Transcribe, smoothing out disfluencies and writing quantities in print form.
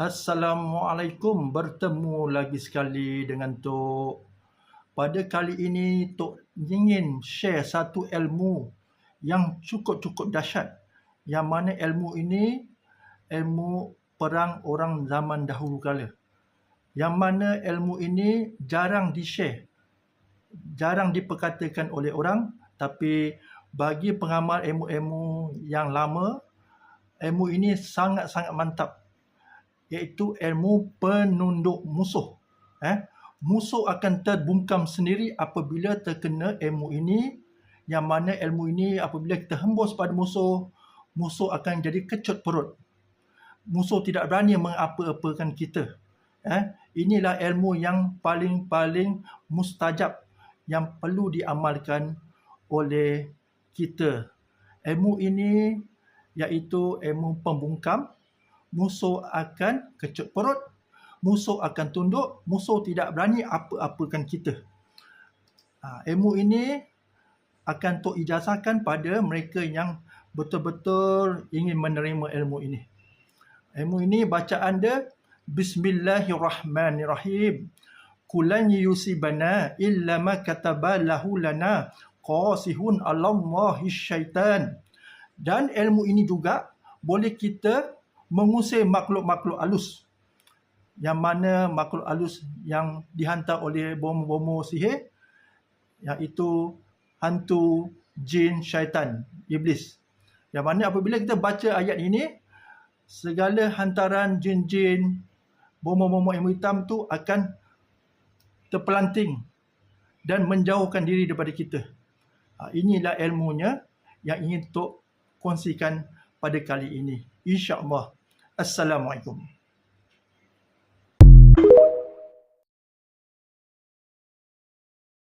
Assalamualaikum, bertemu lagi sekali dengan Tok. Pada kali ini Tok ingin share satu ilmu yang cukup-cukup dahsyat. Yang mana ilmu ini ilmu perang orang zaman dahulu kala. Yang mana ilmu ini jarang di-share, jarang diperkatakan oleh orang, tapi bagi pengamal ilmu-ilmu yang lama, ilmu ini sangat-sangat mantap, iaitu ilmu penunduk musuh. Musuh akan terbungkam sendiri apabila terkena ilmu ini, yang mana ilmu ini apabila kita hembus pada musuh, musuh akan jadi kecut perut. Musuh tidak berani mengapa-apakan kita. Inilah ilmu yang paling mustajab yang perlu diamalkan oleh kita. Ilmu ini iaitu ilmu pembungkam. Musuh akan kecut perut, musuh akan tunduk, musuh tidak berani apa-apakan kita. Ilmu ini akan Tok ijazahkan pada mereka yang betul-betul ingin menerima ilmu ini. Ilmu ini bacaan dia Bismillahirrahmanirrahim. Kulan yusibana illa ma kataba lahu lana qasihun Allahi syaitan. Dan ilmu ini juga boleh kita mengusir makhluk-makhluk halus. Yang mana makhluk halus yang dihantar oleh bomo-bomo sihir, iaitu hantu, jin, syaitan, iblis. Yang mana apabila kita baca ayat ini, segala hantaran jin-jin, bomo-bomo ilmu hitam tu akan terpelanting dan menjauhkan diri daripada kita. Inilah ilmunya yang ingin Tok kongsikan pada kali ini. InsyaAllah. Assalamualaikum.